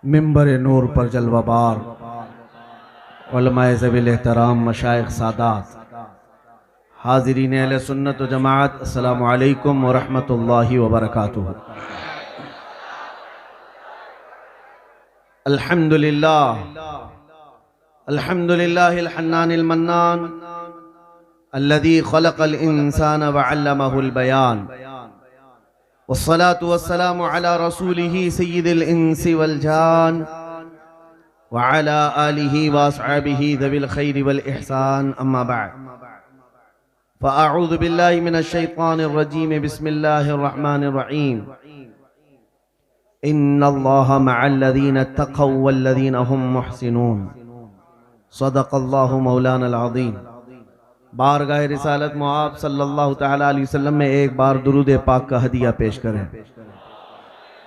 मिंबर नूर पर जलवाबार उलमाए ज़वील एहतराम मशाइख सादात हाज़रीन अहले सुन्नत व जमाअत, अस्सलामु अलैकुम व रहमतुल्लाहि व बरकातुहू। अल्हम्दुलिल्लाह अल्हम्दुलिल्लाहिल हन्नानिल मन्नान अल्लज़ी खलक़ल इंसान व अल्लमहुल बयान वस्सलातु वस्सलामु अला रसूलिही सय्यिदिल इंसी वल जान व अला आलिही व अस्हाबिही ज़विल खैरि वल इहसान, अम्मा बअद। फ़अऊज़ु बिल्लाहि मिनश शैतानिर रजीम, बिस्मिल्लाहिर रहमानिर रहीम। इन्नल्लाहा मअल्लज़ीना तक़व्व वल्लज़ीना हुम मुहसिनून। सदक़ल्लाहु मौलानल अज़ीम। बारगाह रिसालत मुआब सल्लल्लाहु तआला अलैहि वसल्लम में एक बार दुरूद पाक का हदिया पेश करें।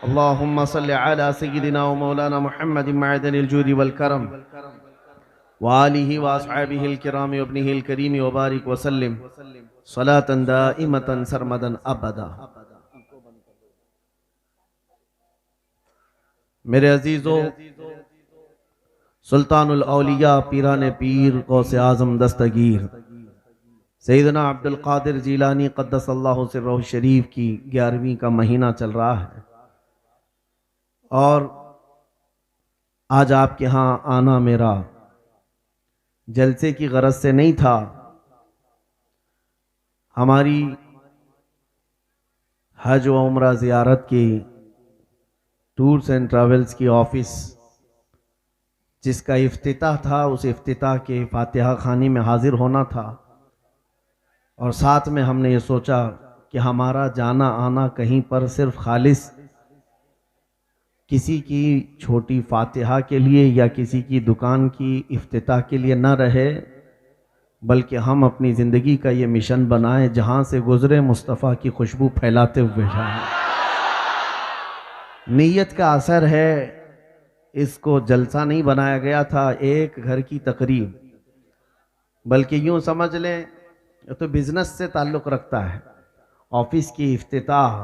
अल्लाहुम्मा सल्लि अला सय्यिदिना व मौलाना मुहम्मदिन मअदनिल जूदि वल करम व आलिहि व अस्हाबिहिल किराम व इब्निहिल करीम व बारिक व सल्लिम सलातन दाइमतन सरमदन अबदा। मेरे अजीजों, सुल्तानुल औलिया पीराने पीर गौसे आज़म दस्तगीर सैयदना अब्दुल कादिर जीलानी क़द्दसल्लाहु सिर्रहु शरीफ की 11वीं का महीना चल रहा है और आज आपके यहाँ आना मेरा जलसे की गरज से नहीं था। हमारी हज व उम्रा ज़ियारत की टूर्स एंड ट्रैवल्स की ऑफिस जिसका इफ्तिताह था, उस इफ्तिताह के फातिहा खानी में हाजिर होना था और साथ में हमने ये सोचा कि हमारा जाना आना कहीं पर सिर्फ खालिस किसी की छोटी फातिहा के लिए या किसी की दुकान की इफ्तिताह के लिए न रहे, बल्कि हम अपनी ज़िंदगी का ये मिशन बनाएं जहाँ से गुज़रे मुस्तफ़ा की खुशबू फैलाते हुए जाएं। नीयत का असर है, इसको जलसा नहीं बनाया गया था एक घर की तकरीब, बल्कि यूँ समझ लें तो बिज़नेस से ताल्लुक़ रखता है। ऑफिस की इफ्तिताह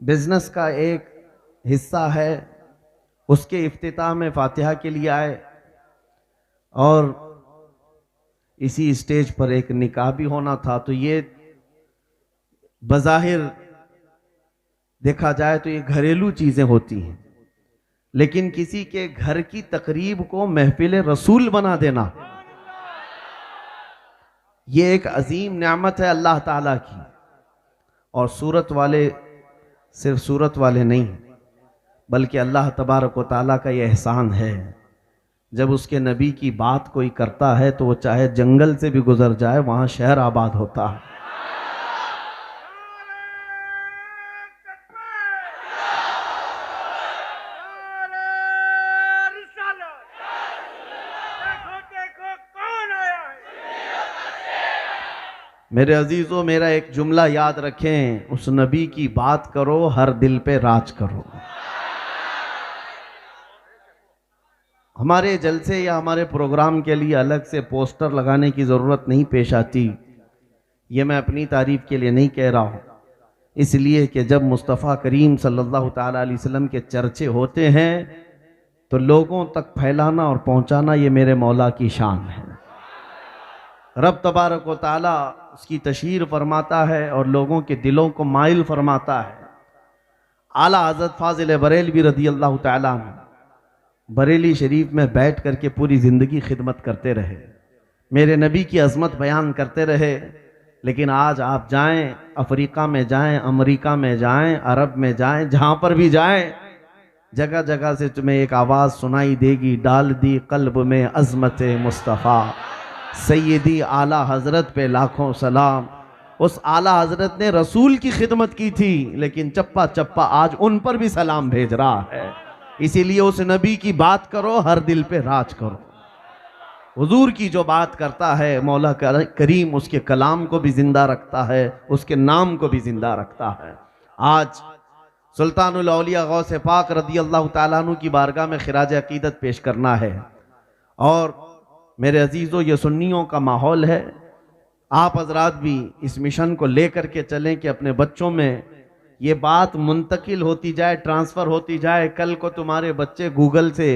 बिज़नेस का एक हिस्सा है, उसके इफ्तिताह में फातिहा के लिए आए और इसी स्टेज पर एक निकाह भी होना था। तो ये बज़ाहिर देखा जाए तो ये घरेलू चीज़ें होती हैं, लेकिन किसी के घर की तकरीब को महफिल रसूल बना देना ये एक अजीम नेमत है अल्लाह ताला की। और सूरत वाले सिर्फ सूरत वाले नहीं, बल्कि अल्लाह तबारक व ताला का ये एहसान है, जब उसके नबी की बात कोई करता है तो वो चाहे जंगल से भी गुजर जाए, वहाँ शहर आबाद होता है। मेरे अजीज़ों, मेरा एक जुमला याद रखें, उस नबी की बात करो हर दिल पे राज करो। हमारे जलसे या हमारे प्रोग्राम के लिए अलग से पोस्टर लगाने की ज़रूरत नहीं पेश आती। ये मैं अपनी तारीफ़ के लिए नहीं कह रहा हूँ, इसलिए कि जब मुस्तफ़ा करीम सल्लल्लाहु ताला अलैहि वसल्लम के चर्चे होते हैं तो लोगों तक फैलाना और पहुँचाना ये मेरे मौला की शान है। रब तबारक व ताला उसकी तशहीर फरमाता है और लोगों के दिलों को माइल फरमाता है। आला हज़रत फ़ाज़िल बरेलवी रज़ी अल्लाह ताला अन्हु बरेली शरीफ में बैठ करके पूरी ज़िंदगी खिदमत करते रहे, मेरे नबी की अज़मत बयान करते रहे। लेकिन आज आप जाएं, अफ्रीका में जाएं, अमेरिका में जाएं, अरब में जाएं, जहाँ पर भी जाएं, जगह जगह से तुम्हें एक आवाज़ सुनाई देगी, डाल दी कल्ब में अज़मत मुस्तफ़ा सैयदी आला हज़रत पे लाखों सलाम। उस आला हज़रत ने रसूल की खिदमत की थी, लेकिन चप्पा चप्पा आज उन पर भी सलाम भेज रहा है। इसीलिए उस नबी की बात करो हर दिल पे राज करो। हुजूर की जो बात करता है मौला करीम उसके कलाम को भी जिंदा रखता है, उसके नाम को भी जिंदा रखता है। आज सुल्तानुल औलिया गौसे पाक रज़ी अल्लाह ताला अन्हु की बारगाह में खिराज अकीदत पेश करना है। और मेरे अजीज़ों, ये सुन्नियों का माहौल है, आप हजरात भी इस मिशन को लेकर के चलें कि अपने बच्चों में ये बात मुंतकिल होती जाए, ट्रांसफर होती जाए, कल को तुम्हारे बच्चे गूगल से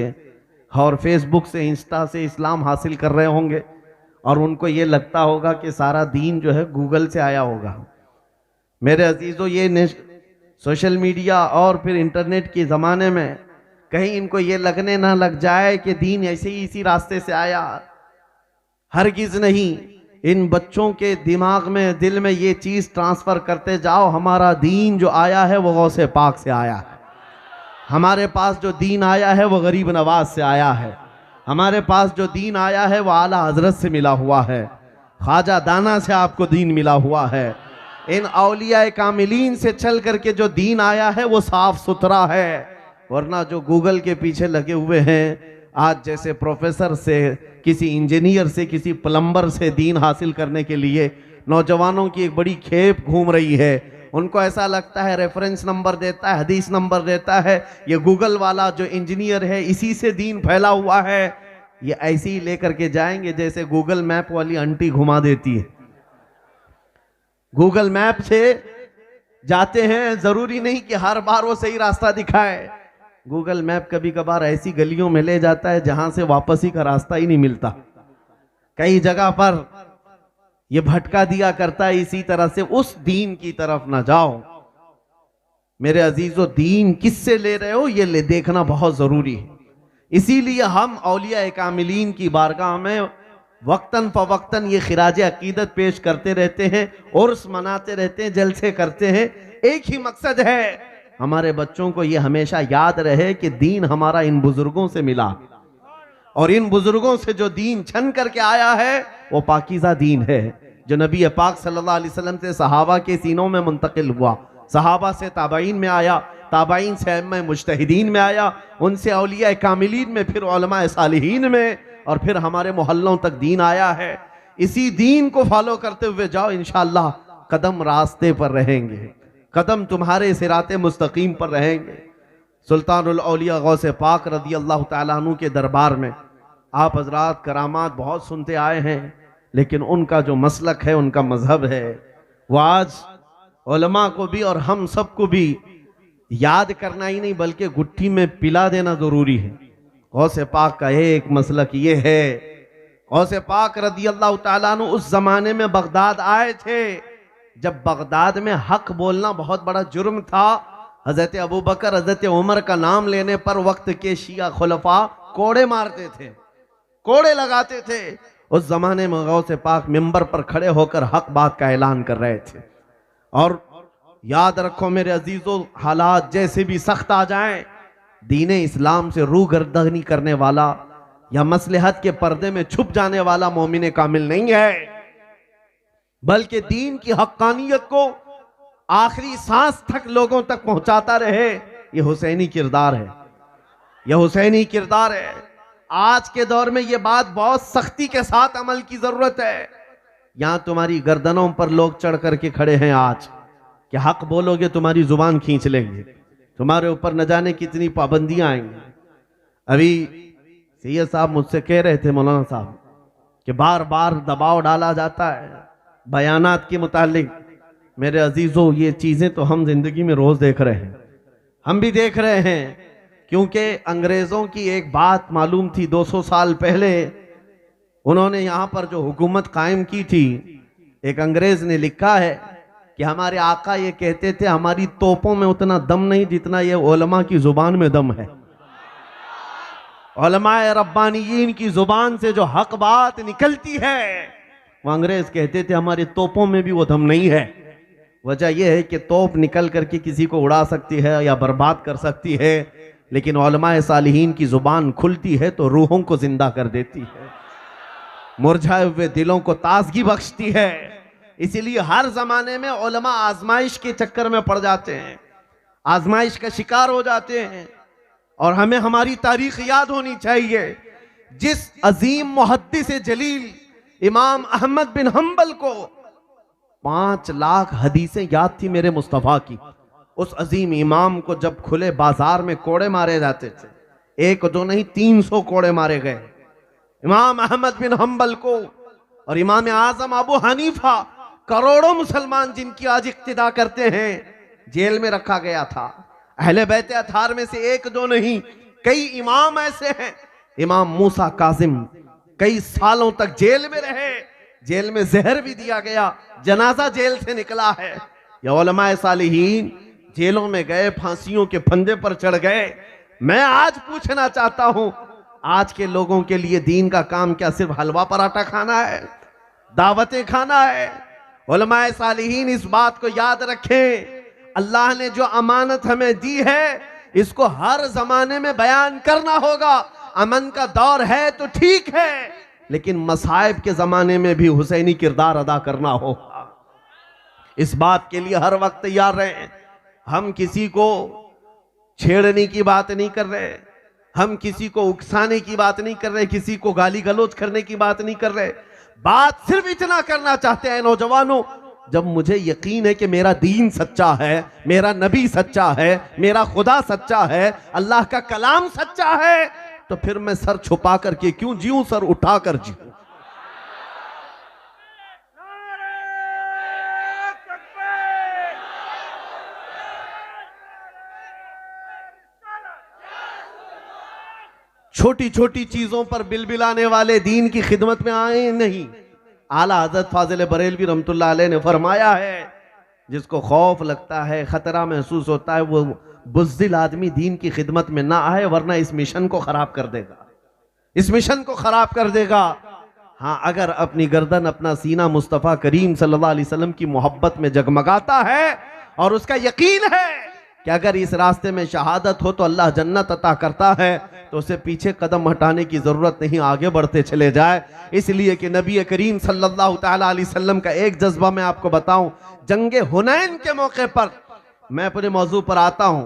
और फेसबुक से, इंस्टा से इस्लाम हासिल कर रहे होंगे और उनको ये लगता होगा कि सारा दीन जो है गूगल से आया होगा। मेरे अजीजों, ये सोशल मीडिया और फिर इंटरनेट के ज़माने में कहीं इनको ये लगने ना लग जाए कि दीन ऐसे ही इसी रास्ते से आया। हरगिज़ नहीं। इन बच्चों के दिमाग में, दिल में ये चीज़ ट्रांसफ़र करते जाओ, हमारा दीन जो आया है वो गौसे पाक से आया है। हमारे पास जो दीन आया है वो गरीब नवाज से आया है। हमारे पास जो दीन आया है वो आला हजरत से मिला हुआ है। ख्वाजा दाना से आपको दीन मिला हुआ है। इन औलिया कामिलीन से चल करके जो दीन आया है वो साफ सुथरा है। वरना जो गूगल के पीछे लगे हुए हैं, आज जैसे प्रोफेसर से, किसी इंजीनियर से, किसी प्लम्बर से दीन हासिल करने के लिए नौजवानों की एक बड़ी खेप घूम रही है। उनको ऐसा लगता है रेफरेंस नंबर देता है, हदीस नंबर देता है, ये गूगल वाला जो इंजीनियर है इसी से दीन फैला हुआ है। ये ऐसे ही लेकर के जाएंगे जैसे गूगल मैप वाली आंटी घुमा देती है। गूगल मैप से जाते हैं, जरूरी नहीं कि हर बार वो सही रास्ता दिखाए। गूगल मैप कभी कभार ऐसी गलियों में ले जाता है जहां से वापसी का रास्ता ही नहीं मिलता। कई जगह पर ये भटका दिया करता है। इसी तरह से उस दीन की तरफ ना जाओ। मेरे अजीजों, दीन किससे ले रहे हो ये देखना बहुत जरूरी है। इसीलिए हम औलिया कामिलीन की बारगाह में वक्तन फवक्तन ये खिराज अकीदत पेश करते रहते हैं, उर्स मनाते रहते हैं, जलसे करते हैं। एक ही मकसद है, हमारे बच्चों को ये हमेशा याद रहे कि दीन हमारा इन बुजुर्गों से मिला और इन बुजुर्गों से जो दीन छन करके आया है वो पाकीज़ा दीन है, जो नबी पाक सल्लल्लाहु अलैहि वसल्लम से सहाबा के सीनों में मुंतकिल हुआ, सहाबा से ताबाइन में आया, ताबाइन से अइम्मा मुज्तहिदीन में आया, उनसे औलिया कामिलीन में, फिर उलमा सालिहीन में, और फिर हमारे मोहल्लों तक दीन आया है। इसी दीन को फॉलो करते हुए जाओ, इंशाअल्लाह कदम रास्ते पर रहेंगे, कदम तुम्हारे सिराते मुस्तकीम पर रहेंगे। सुल्तानुल औलिया गौसे पाक रदी अल्लाह तआला अन्हु के दरबार में आप हजरात करामात बहुत सुनते आए हैं, लेकिन उनका जो मसलक है, उनका मजहब है, वो आज उलमा को भी और हम सबको भी याद करना ही नहीं बल्कि गुट्ठी में पिला देना जरूरी है। गौसे पाक का एक मसलक ये है, गौसे पाक रदी अल्लाह तआला अन्हु उस जमाने में बगदाद आए थे जब बगदाद में हक बोलना बहुत बड़ा जुर्म था। हजरत अबू बकर, हजरत उमर का नाम लेने पर वक्त के शिया खुलफा कोड़े मारते थे, कोड़े लगाते थे। उस जमाने में गौसे पाक मिंबर पर खड़े होकर हक बात का ऐलान कर रहे थे। और याद रखो मेरे अजीजों, हालात जैसे भी सख्त आ जाएं, दीने इस्लाम से रूगर्दनी करने वाला या मसलहत के पर्दे में छुप जाने वाला मोमिन कामिल नहीं है, बल्कि दीन की हक्कानियत को आखिरी सांस तक लोगों तक पहुंचाता रहे। ये हुसैनी किरदार है, यह हुसैनी किरदार है। आज के दौर में यह बात बहुत सख्ती के साथ अमल की जरूरत है। यहां तुम्हारी गर्दनों पर लोग चढ़ करके खड़े हैं आज कि हक बोलोगे तुम्हारी जुबान खींच लेंगे, तुम्हारे ऊपर न जाने कितनी पाबंदियां आएंगी। अभी सैयद साहब मुझसे कह रहे थे, मौलाना साहब, कि बार बार दबाव डाला जाता है बयानात के मुतालिक। मेरे अजीजों, ये चीजें तो हम जिंदगी में रोज देख रहे हैं, हम भी देख रहे हैं, क्योंकि अंग्रेजों की एक बात मालूम थी 200 साल पहले। उन्होंने यहाँ पर जो हुकूमत कायम की थी, एक अंग्रेज ने लिखा है कि हमारे आका ये कहते थे हमारी तोपों में उतना दम नहीं जितना ये उलमा की जुबान में दम है। उलमाए रब्बानियीन की जुबान से जो हक बात निकलती है, वो अंग्रेज कहते थे हमारी तोपों में भी वो दम नहीं है। वजह यह है कि तोप निकल करके किसी को उड़ा सकती है या बर्बाद कर सकती है, लेकिन उलमाए सालिहीन की जुबान खुलती है तो रूहों को जिंदा कर देती है, मुरझाए हुए दिलों को ताजगी बख्शती है। इसीलिए हर जमाने में उलमा आजमाइश के चक्कर में पड़ जाते हैं, आजमाइश का शिकार हो जाते हैं। और हमें हमारी तारीख याद होनी चाहिए। जिस अजीम मुहद्दिस जलील इमाम अहमद बिन हंबल को 5 लाख हदीसें याद थी मेरे मुस्तफ़ा की, उस अजीम इमाम को जब खुले बाजार में कोड़े मारे जाते थे, 1 2 नहीं 300 कोड़े मारे गए इमाम अहमद बिन हंबल को। और इमाम आजम अबू हनीफा, करोड़ों मुसलमान जिनकी आज इक्तिदा करते हैं, जेल में रखा गया था। अहले बैत अतार में से एक दो नहीं, कई इमाम ऐसे हैं। इमाम मूसा काजिम कई सालों तक जेल में रहे, जेल में जहर भी दिया गया, जनाजा जेल से निकला है। या उलमाए सालिहीन जेलों में गए, फांसियों के फंदे पर चढ़ गए। मैं आज पूछना चाहता हूं, आज के लोगों के लिए दीन का काम क्या सिर्फ हलवा पराठा खाना है, दावतें खाना है? उलमाए सालिहीन इस बात को याद रखें, अल्लाह ने जो अमानत हमें दी है इसको हर जमाने में बयान करना होगा। अमन का दौर है तो ठीक है, लेकिन मसाइब के जमाने में भी हुसैनी किरदार अदा करना होगा। इस बात के लिए हर वक्त तैयार रहें। हम किसी को छेड़ने की बात नहीं कर रहे, हम किसी को उकसाने की बात नहीं कर रहे, किसी को गाली गलौज करने की बात नहीं कर रहे। बात सिर्फ इतना करना चाहते हैं नौजवानों, जब मुझे यकीन है कि मेरा दीन सच्चा है, मेरा नबी सच्चा है, मेरा खुदा सच्चा है, अल्लाह का कलाम सच्चा है, तो फिर मैं सर छुपा करके क्यों जीऊं, सर उठा कर जीऊं। छोटी छोटी चीजों पर बिलबिलाने वाले दीन की खिदमत में आए नहीं। आला हज़रत फाजिल बरेलवी रहमतुल्लाह अलैह ने फरमाया है, जिसको खौफ लगता है, खतरा महसूस होता है, वो बुज़दिल आदमी दीन की खिदमत में ना आए, वरना इस मिशन को खराब कर देगा, इस मिशन को खराब कर देगा। हाँ, अगर अपनी गर्दन, अपना सीना मुस्तफ़ा करीम सल्लल्लाहु अलैहि वसल्लम की मोहब्बत में जगमगाता है और उसका यकीन है कि अगर इस रास्ते में शहादत हो तो अल्लाह जन्नत अता करता है, तो उसे पीछे कदम हटाने की जरूरत नहीं, आगे बढ़ते चले जाए। इसलिए कि नबी करीम सल्लल्लाहु ताला अलैहि वसल्लम का एक जज्बा मैं आपको बताऊं, जंगे हुनैन के मौके पर मैं अपने मौजू पर आता हूं,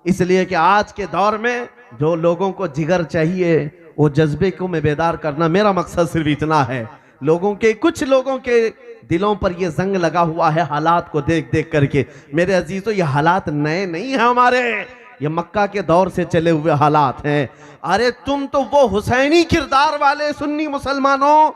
इसलिए कि आज के दौर में जो लोगों को जिगर चाहिए वो जज्बे को मैं बेदार करना, मेरा मकसद सिर्फ इतना है। लोगों के, कुछ लोगों के दिलों पर ये जंग लगा हुआ है हालात को देख देख करके। मेरे अजीजों, ये हालात नए नहीं है हमारे, ये मक्का के दौर से चले हुए हालात हैं। अरे तुम तो वो हुसैनी किरदार वाले सुन्नी मुसलमानों,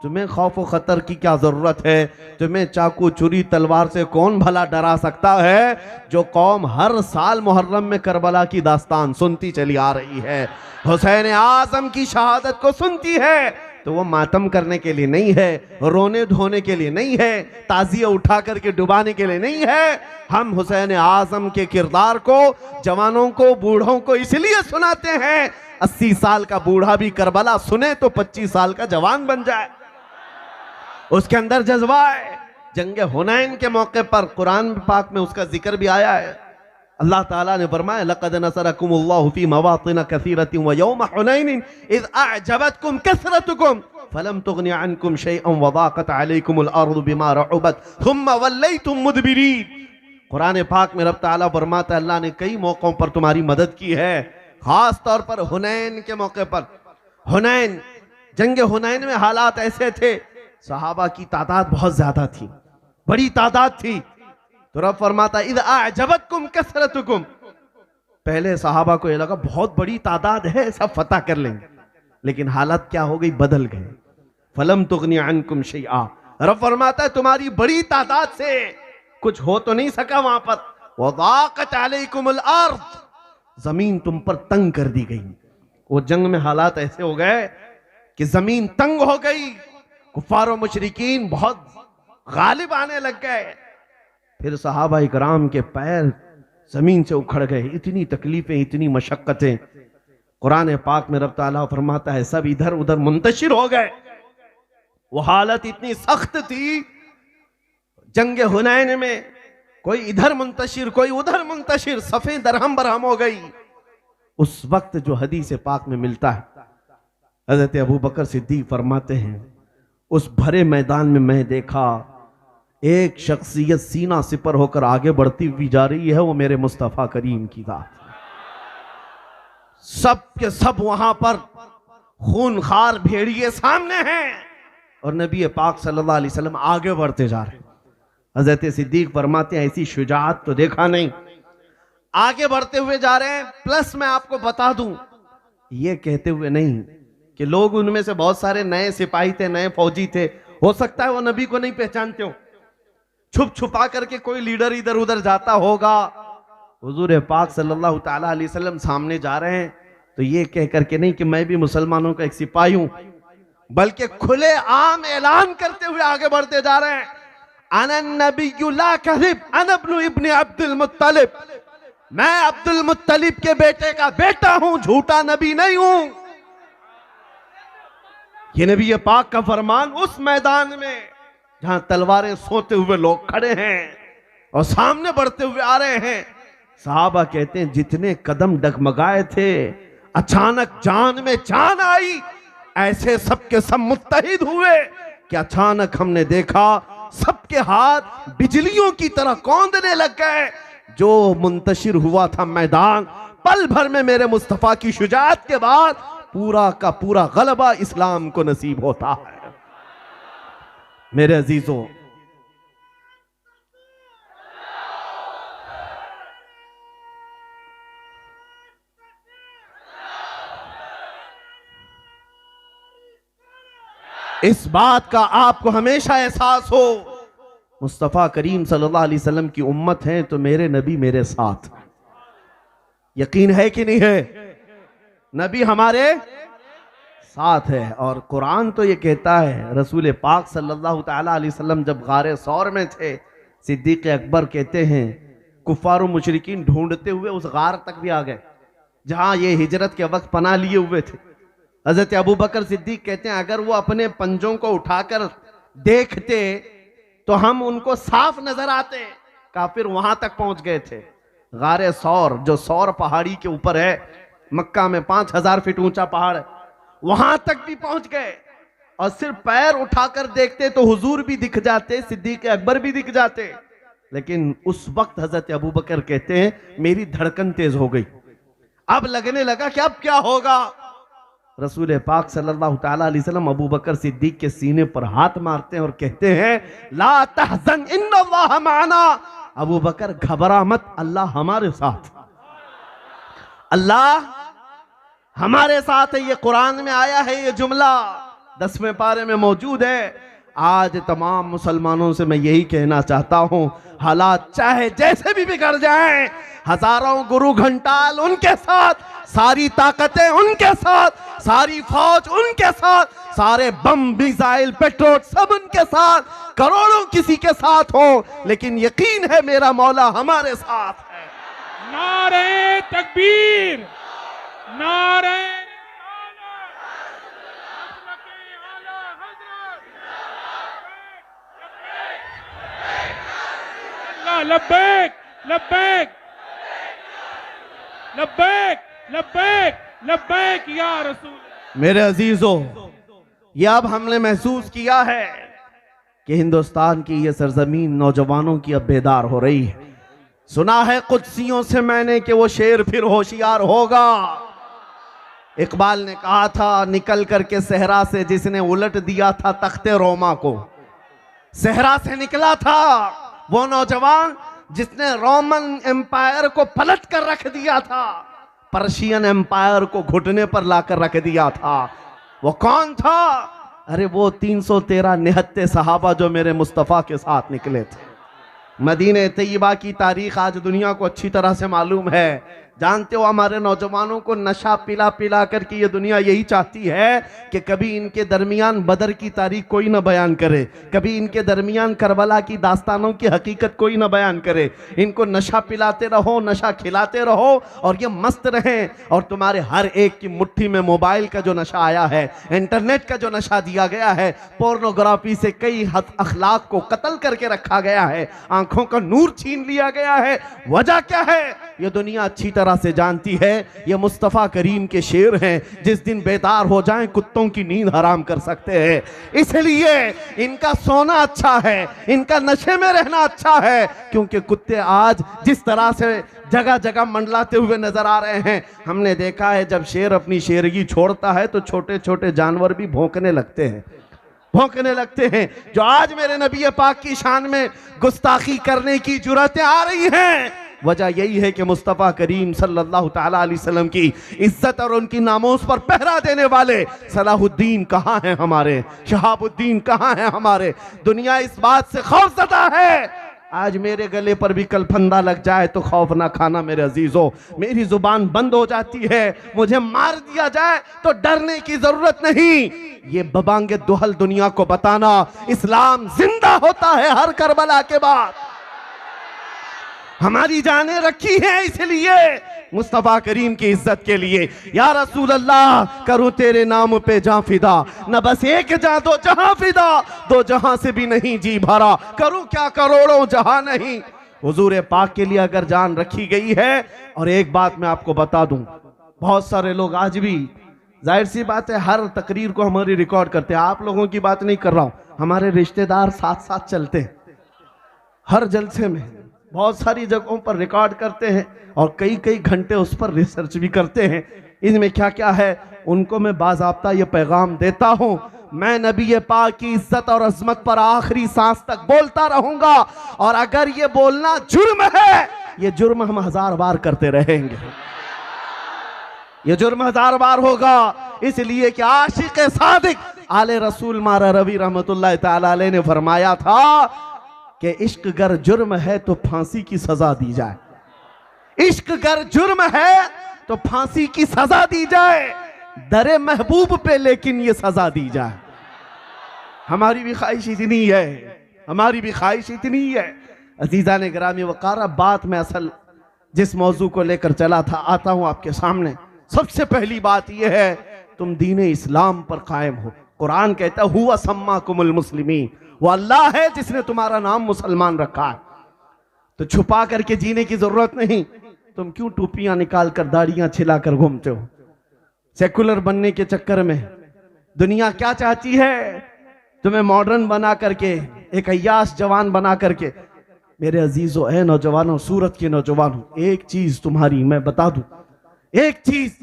तुम्हें खौफ व खतर की क्या जरूरत है? तुम्हें चाकू छुरी तलवार से कौन भला डरा सकता है? जो कौम हर साल मुहर्रम में करबला की दास्तान सुनती चली आ रही है, हुसैन आजम की शहादत को सुनती है, तो वो मातम करने के लिए नहीं है, रोने धोने के लिए नहीं है, ताजिया उठा करके डुबाने के लिए नहीं है। हम हुसैन आजम के किरदार को जवानों को, बूढ़ों को इसलिए सुनाते हैं, 80 साल का बूढ़ा भी करबला सुने तो 25 साल का जवान बन जाए, उसके अंदर जज्बा है। जंग हुनैन के मौके पर कुरान पाक में उसका जिक्र भी आया है। अल्लाह ताला ने फरमाया, लक़द नसरकुमुल्लाहु फी मवातिन कसीरतिन व यौम हुनैन इज़ अअजबतकुम कसरतुकुम फलम तुगनि अन्कुम शैअन व ज़ाक़त अलैकुमुल अर्दु बिमा रहुबत थुम्मा वल्लैतुम मुदबिरीन। कुरान पाक में रब ताला फरमाता है, अल्लाह ने कई मौकों पर तुम्हारी मदद की है, खास तौर पर हुनैन के मौके पर। हुनैन, जंग हुनैन में हालात ऐसे थे, सहाबा की तादाद बहुत ज्यादा थी, बड़ी तादाद थी, तो रब फरमाता इज़ अअजबतकुम कसरतुकुम। पहले सहाबा को ये लगा बहुत बड़ी तादाद है, सब फतह कर लेंगे, लेकिन हालत क्या हो गई, बदल गए। फलम तुगनी अन्कुम शैआ, रब फरमाता है तुम्हारी बड़ी तादाद से कुछ हो तो नहीं सका वहां पर। वज़ाक़त अलैकुमुल अर्द, जमीन तुम पर तंग कर दी गई। वो जंग में हालात ऐसे हो गए कि जमीन तंग हो गई, कुफ्फार और मुशरिकीन बहुत गालिब आने लग गए। फिर सहाबा इकराम के पैर जमीन से उखड़ गए, इतनी तकलीफें, इतनी मशक्कतें। कुरान पाक में रब ताला फरमाता है सब इधर उधर मुंतशिर हो गए। वो हालत इतनी सख्त थी जंग हुनैन में, कोई इधर मुंतशिर, कोई उधर मुंतशिर, सफे दरहम बरहम हो गई। उस वक्त जो हदीस पाक में मिलता है, हजरत अबू बकर सिद्दीक फरमाते हैं, उस भरे मैदान में मैं देखा एक शख्सियत सीना सिपर होकर आगे बढ़ती हुई जा रही है, वो मेरे मुस्तफ़ा करीम की बात। सब के सब वहां पर खूनखार भेड़िए सामने हैं और नबी पाक सल्लल्लाहु अलैहि वसल्लम आगे बढ़ते जा रहे हैं। हजरत सिद्दीक फरमाते हैं ऐसी शुजाअत तो देखा नहीं, आगे बढ़ते हुए जा रहे हैं। प्लस मैं आपको बता दूं, ये कहते हुए नहीं कि लोग उनमें से बहुत सारे नए सिपाही थे, नए फौजी थे, हो सकता है वो नबी को नहीं पहचानते हो, छुप छुपा करके कोई लीडर इधर उधर जाता होगा। हुजूर पाक सल्लल्लाहु ताला अलैहि वसल्लम सामने जा रहे हैं तो ये कह करके नहीं कि मैं भी मुसलमानों का एक सिपाही हूं, बल्कि खुले आम ऐलान करते हुए आगे बढ़ते जा रहे हैं। अनन नबिय्यु ला कज़िब अना इब्न अब्दुल मुत्तलिब, मैं अब्दुल मुत्तलिब के बेटे का बेटा हूं, झूठा नबी नहीं हूं। ये नबी पाक का फरमान उस मैदान में जहां तलवारें सोते हुए लोग खड़े हैं और सामने बढ़ते हुए आ रहे हैं। सहाबा कहते हैं जितने कदम डगमगाए थे अचानक जान में जान आई, ऐसे सबके सब मुत्तहिद हुए कि अचानक हमने देखा सबके हाथ बिजलियों की तरह कौंधने लग गए। जो मुंतशिर हुआ था मैदान, पल भर में मेरे मुस्तफा की शुजाअत के बाद पूरा का पूरा गलबा इस्लाम को नसीब होता है। मेरे अजीजों, इस बात का आपको हमेशा एहसास हो, मुस्तफ़ा करीम सल्लल्लाहु अलैहि वसल्लम की उम्मत है तो मेरे नबी मेरे साथ। यकीन है कि नहीं है? नबी हमारे साथ है। और कुरान तो ये कहता है, रसूल पाक सल्लल्लाहु ताला अलैहि वसल्लम जब गारे सौर में थे, सिद्दीक़ अकबर कहते हैं कुफ़ार और मुशरिकीन ढूंढते हुए उस गार तक भी आ गए जहां ये हिजरत के वक्त पनाह लिए हुए थे। हजरत अबू बकर सिद्दीक कहते हैं अगर वो अपने पंजों को उठाकर देखते तो हम उनको साफ नजर आते। काफिर वहां तक पहुंच गए थे। गारे सौर, जो सौर पहाड़ी के ऊपर है, मक्का में 5000 फीट ऊंचा पहाड़ है, वहां तक भी पहुंच गए और सिर्फ पैर उठाकर देखते तो हुजूर भी दिख जाते, सिद्दीक अकबर भी दिख जाते। लेकिन उस वक्त हजरत अबू बकर कहते हैं मेरी धड़कन तेज हो गई। अब लगने लगा कि अब क्या होगा। रसूल पाक सल्लल्लाहु ताला अलैहि वसल्लम अबू बकर सिद्दीक के सीने पर हाथ मारते हैं और कहते हैं ला तहज़न इन्नल्लाह माना। अबू बकर घबरा मत, अल्लाह हमारे साथ, अल्लाह हमारे साथ है। ये कुरान में आया है, ये जुमला 10वें पारे में मौजूद है। आज तमाम मुसलमानों से मैं यही कहना चाहता हूं, हालात चाहे जैसे भी बिगड़ जाएं, हजारों गुरु घंटाल उनके साथ, सारी ताकतें उनके साथ, सारी फौज उनके साथ, सारे बम मिसाइल पेट्रोल सब उनके साथ, करोड़ों किसी के साथ हो, लेकिन यकीन है मेरा मौला हमारे साथ है। नारे तकबीर, नारे लब्बैक लब्बैक लब्बैक लब्बैक लब्बैक या रसूल। मेरे अजीजों, ये अब हमने महसूस किया है कि हिंदुस्तान की ये सरजमीन नौजवानों की अब बेदार हो रही है। सुना है कुदसियों से मैंने कि वो शेर फिर होशियार होगा। इकबाल ने कहा था निकल करके सहरा से जिसने उलट दिया था तख्ते रोमा को, सहरा से निकला था वो नौजवान जिसने रोमन एम्पायर को पलट कर रख दिया था, पर्शियन एम्पायर को घुटने पर लाकर रख दिया था। वो कौन था? अरे वो 313 निहत्ते सहाबा जो मेरे मुस्तफ़ा के साथ निकले थे। मदीने तैयबा की तारीख आज दुनिया को अच्छी तरह से मालूम है। जानते हो हमारे नौजवानों को नशा पिला पिला करके ये दुनिया यही चाहती है कि कभी इनके दरमियान बदर की तारीख कोई ना बयान करे, कभी इनके दरमियान करबला की दास्तानों की हकीकत कोई ना बयान करे। इनको नशा पिलाते रहो, नशा खिलाते रहो और ये मस्त रहें। और तुम्हारे हर एक की मुट्ठी में मोबाइल का जो नशा आया है, इंटरनेट का जो नशा दिया गया है, पोर्नोग्राफी से कई अखलाक को कत्ल करके रखा गया है, आंखों का नूर छीन लिया गया है। वजह क्या है? ये दुनिया अच्छी तरह से जानती है ये मुस्तफ़ा करीम के शेर हैं, जिस दिन बेदार हो जाएं कुत्तों की नींद हराम कर सकते हैं। इसलिए इनका सोना अच्छा है, इनका नशे में रहना अच्छा है, क्योंकि कुत्ते आज जिस तरह से जगह जगह मंडलाते हुए नजर आ रहे हैं। हमने देखा है जब शेर अपनी शेरगी छोड़ता है तो छोटे छोटे जानवर भी भौंकने लगते हैं, भौंकने लगते हैं। जो आज मेरे नबी पाक की शान में गुस्ताखी करने की जुर्रतें आ रही हैं, वजह यही है कि मुस्तफ़ा करीम सल्लल्लाहु ताला अलैहि वसल्लम की इज्जत और उनकी नामोस पर पहरा देने वाले सलाहुद्दीन कहाँ हैं हमारे, शहाबुद्दीन कहाँ हैं हमारे। दुनिया इस बात से खौफज़दा है आज मेरे गले पर भी कल फंदा लग जाए तो खौफ ना खाना मेरे अजीजों। मेरी जुबान बंद हो जाती है, मुझे मार दिया जाए तो डरने की जरूरत नहीं। ये बबांगे दुहल दुनिया को बताना, इस्लाम जिंदा होता है हर करबला के बाद। हमारी जानें रखी हैं इसलिए, मुस्तफा करीम की इज्जत के लिए। या रसूल अल्लाह करूं तेरे नाम पे जां फिदा, न बस एक जां दो जहां फिदा, दो जहां से भी नहीं जी भरा, करूं क्या करोड़ों जहां नहीं। हुजूर पाक के लिए अगर जान रखी गई है। और एक बात मैं आपको बता दूं, बहुत सारे लोग आज भी, जाहिर सी बात है, हर तकरीर को हमारी रिकॉर्ड करते हैं। आप लोगों की बात नहीं कर रहा हूं, हमारे रिश्तेदार साथ साथ चलते हैं हर जलसे में, बहुत सारी जगहों पर रिकॉर्ड करते हैं और कई कई घंटे उस पर रिसर्च भी करते हैं। इनमें क्या क्या है, उनको मैं बाज़ाब्ता ये पैगाम देता हूं, मैं नबी पाक की इज्जत और अजमत पर आखिरी सांस तक बोलता रहूंगा। और अगर ये बोलना जुर्म है, ये जुर्म हम 1000 बार करते रहेंगे, ये जुर्म 1000 बार होगा। इसलिए कि आशिक सादिक आले रसूल मारा रवि रहमतुल्लाह तआला अलैह ने फरमाया था कि इश्क गर जुर्म है तो फांसी की सजा दी जाए, इश्क गर जुर्म है तो फांसी की सजा दी जाए, दरे महबूब पे लेकिन ये सजा दी जाए। हमारी भी ख्वाहिश इतनी है, हमारी भी ख्वाहिश इतनी है। अजीजा ने गिरामी वक़ार, अब बात में असल जिस मौजू को लेकर चला था आता हूं आपके सामने। सबसे पहली बात यह है, तुम दीन इस्लाम पर कायम हो। कुरान कहता है हुवा सम्माकुमुल मुस्लिमीन, वो अल्लाह है जिसने तुम्हारा नाम मुसलमान रखा है। तो छुपा करके जीने की जरूरत नहीं। तुम क्यों टोपियां निकाल कर दाढ़ियां छिलाकर घूमते हो सेकुलर बनने के चक्कर में? दुनिया क्या चाहती है, तुम्हें मॉडर्न बना करके, एक अय्याश जवान बना करके। मेरे अजीजों, ए नौजवानों, सूरत के नौजवानों, एक चीज तुम्हारी मैं बता दूं, एक चीज,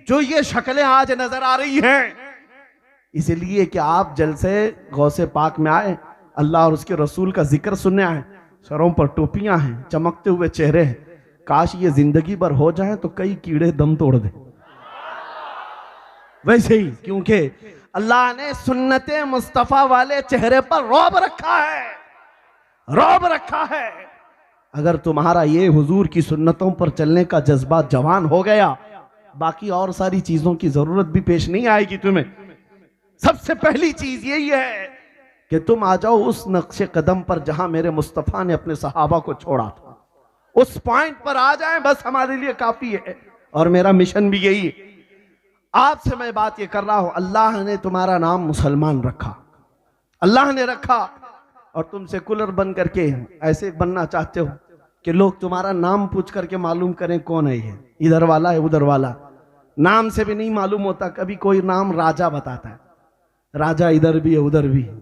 जो ये शक्लें आज नजर आ रही हैं, इसलिए कि आप जलसे गौसे पाक में आए, अल्लाह और उसके रसूल का जिक्र सुनने आए, सरों पर टोपियां हैं, चमकते हुए चेहरे हैं। काश ये जिंदगी भर हो जाए तो कई कीड़े दम तोड़ दे। वैसे ही, क्योंकि अल्लाह ने सुन्नते मुस्तफा वाले चेहरे पर रौब रखा है, रौब रखा है। अगर तुम्हारा ये हुजूर की सुन्नतों पर चलने का जज्बा जवान हो गया, बाकी और सारी चीजों की जरूरत भी पेश नहीं आएगी तुम्हें। सबसे पहली चीज यही है कि तुम आ जाओ उस नक्शे कदम पर जहां मेरे मुस्तफा ने अपने सहाबा को छोड़ा था, उस पॉइंट पर आ जाएं, बस हमारे लिए काफी है। और मेरा मिशन भी यही है। आपसे मैं बात ये कर रहा हूं, अल्लाह ने तुम्हारा नाम मुसलमान रखा, अल्लाह ने रखा, और तुम सेकुलर बन करके ऐसे बनना चाहते हो कि लोग तुम्हारा नाम पूछ करके मालूम करें कौन है ये, इधर वाला है उधर वाला। नाम से भी नहीं मालूम होता। कभी कोई नाम राजा बताता है, राजा इधर भी है उधर भी है,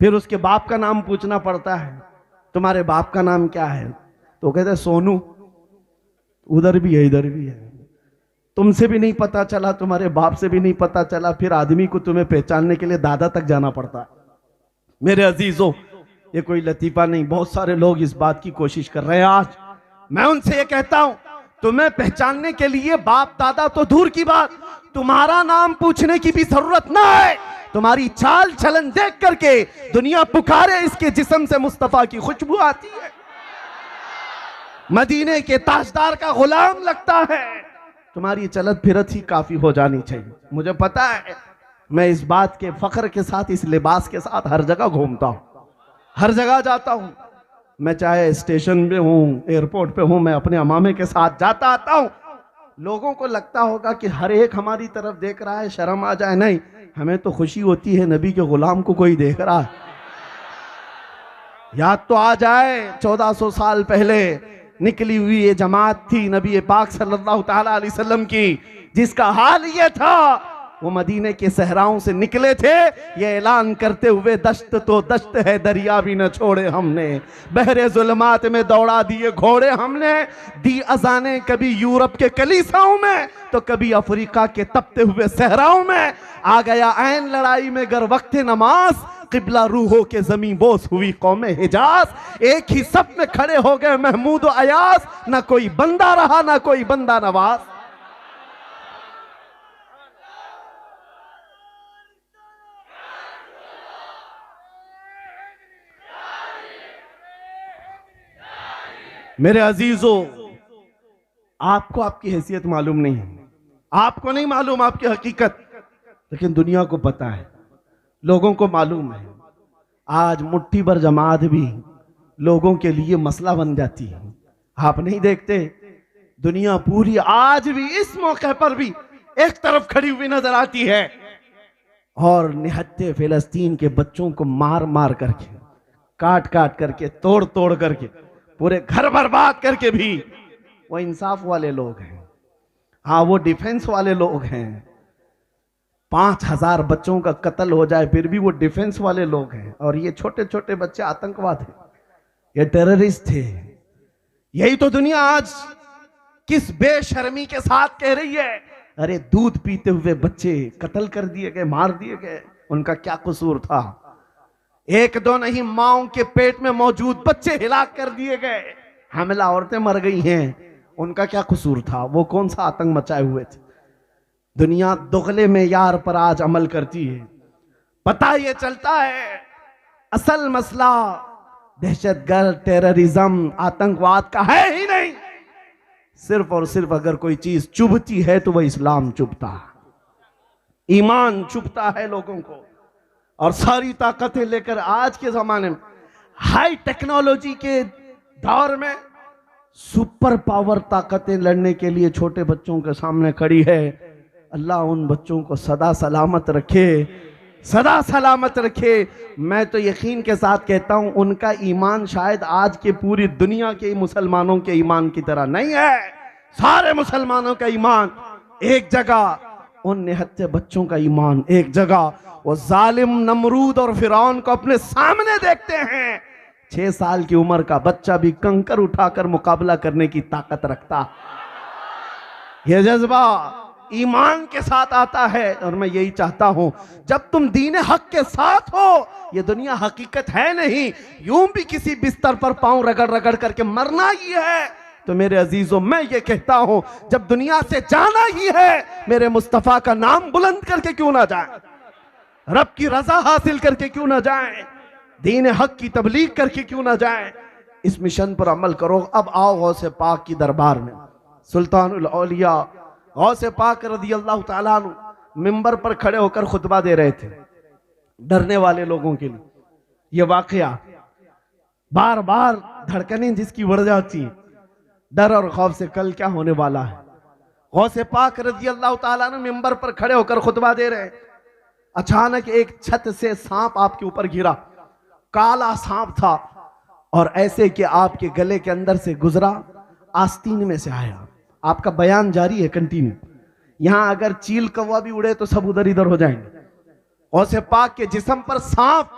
फिर उसके बाप का नाम पूछना पड़ता है, तुम्हारे बाप का नाम क्या है? तो कहते हैं सोनू, उधर भी है इधर भी है। तुमसे भी नहीं पता चला, तुम्हारे बाप से भी नहीं पता चला, फिर आदमी को तुम्हें पहचानने के लिए दादा तक जाना पड़ता है। मेरे अजीजों, ये कोई लतीफा नहीं, बहुत सारे लोग इस बात की कोशिश कर रहे हैं। आज मैं उनसे ये कहता हूं, तुम्हें पहचानने के लिए बाप दादा तो दूर की बात, तुम्हारा नाम पूछने की भी जरूरत ना है। तुम्हारी चाल चलन देख करके दुनिया पुकारे, इसके जिस्म से मुस्तफा की खुशबू आती है, मदीने के ताजदार का गुलाम लगता है। तुम्हारी चलत फिरत ही काफी हो जानी चाहिए। मुझे पता है, मैं इस बात के फख्र के साथ, इस लिबास के साथ हर जगह घूमता हूं, हर जगह जाता हूं। मैं चाहे स्टेशन पे हूं, एयरपोर्ट पे हूं, मैं अपने अमामे के साथ जाता आता हूं। लोगों को लगता होगा कि हर एक हमारी तरफ देख रहा है, शर्म आ जाए। नहीं, हमें तो खुशी होती है नबी के गुलाम को कोई देख रहा है। याद तो आ जाए 1400 साल पहले निकली हुई ये जमात थी नबी पाक सल्लल्लाहु ताला अलैहि वसल्लम की, जिसका हाल ये था, वो मदीने के सहराओं से निकले थे ये ऐलान करते हुए, दश्त तो दश्त है दरिया भी न छोड़े हमने, बहरे जुल्मात में दौड़ा दिए घोड़े हमने, दी अजाने कभी यूरोप के कलीसाओं में तो कभी अफ्रीका के तपते हुए सहराओं में। आ गया ऐन लड़ाई में गर वक्त नमाज, किबला रूहों के जमीन बोस हुई कौमे हिजाज। एक ही सब में खड़े हो गए महमूद और अयाज, ना कोई बंदा रहा ना कोई बंदा नवाज। मेरे अजीजों, आपको आपकी हैसियत मालूम नहीं है, आपको नहीं मालूम आपकी हकीकत, लेकिन दुनिया को पता है, लोगों को मालूम है। आज मुट्ठी भर जमात भी लोगों के लिए मसला बन जाती है। आप नहीं देखते, दुनिया पूरी आज भी इस मौके पर भी एक तरफ खड़ी हुई नजर आती है और निहत्थे फिलिस्तीन के बच्चों को मार मार करके, काट काट करके, तोड़ तोड़ करके, पूरे घर बर्बाद करके भी वो इंसाफ वाले लोग हैं। हाँ, वो डिफेंस वाले लोग हैं। 5,000 बच्चों का कत्ल हो जाए फिर भी वो डिफेंस वाले लोग हैं। और ये छोटे छोटे बच्चे आतंकवाद हैं, ये टेररिस्ट थे। यही तो दुनिया आज किस बेशर्मी के साथ कह रही है, अरे दूध पीते हुए बच्चे कत्ल कर दिए गए, मार दिए गए, उनका क्या कसूर था? एक दो नहीं, माओं के पेट में मौजूद बच्चे हिलाक कर दिए गए, हमला औरतें मर गई हैं, उनका क्या कसूर था? वो कौन सा आतंक मचाए हुए थे? दुनिया दुगले में यार पर आज अमल करती है। पता ये चलता है असल मसला दहशतगर्द, टेररिज्म, आतंकवाद का है ही नहीं। सिर्फ और सिर्फ अगर कोई चीज चुभती है तो वह इस्लाम चुभता है, ईमान चुभता है लोगों को। और सारी ताकतें लेकर आज के जमाने में, हाई टेक्नोलॉजी के दौर में, सुपर पावर ताकतें लड़ने के लिए छोटे बच्चों के सामने खड़ी है। अल्लाह उन बच्चों को सदा सलामत रखे, सदा सलामत रखे। मैं तो यकीन के साथ कहता हूं, उनका ईमान शायद आज के पूरी दुनिया के मुसलमानों के ईमान की तरह नहीं है। सारे मुसलमानों का ईमान एक जगह, उन निहत्थे बच्चों का ईमान एक जगह। वो जालिम नमरूद और फिरौन को अपने सामने देखते हैं। 6 साल की उम्र का बच्चा भी कंकर उठाकर मुकाबला करने की ताकत रखता। यह जज्बा ईमान के साथ आता है। और मैं यही चाहता हूं, जब तुम दीन हक के साथ हो, ये दुनिया हकीकत है नहीं, यूं भी किसी बिस्तर पर पांव रगड़ रगड़ करके मरना ही है। तो मेरे अजीजों, मैं ये कहता हूं, जब दुनिया से जाना ही है, मेरे मुस्तफा का नाम बुलंद करके क्यों ना जाए, रब की रजा हासिल करके क्यों ना जाए, दीन हक की तबलीग करके क्यों ना जाए। इस मिशन पर अमल करो। अब आओ गौसे पाक की दरबार में। सुल्तानुल औलिया गौसे पाक रज़ी अल्लाह ताला अन्हु मिंबर पर खड़े होकर खुतबा दे रहे थे डरने वाले लोगों के लिए। यह वाकया बार बार धड़कनें जिसकी बढ़ जाती, डर और खौफ से कल क्या होने वाला है। गौसे पाक रज़ी अल्लाह ताला अन्हु मिंबर पर खड़े होकर खुतबा दे रहे। अचानक एक छत से सांप आपके ऊपर गिरा, काला सांप था, और ऐसे कि आपके गले के अंदर से गुजरा, आस्तीन में से आया। आपका बयान जारी है कंटिन्यू। यहां अगर चील कौवा भी उड़े तो सब उधर इधर हो जाएंगे। गौसे पाक के जिस्म पर सांप,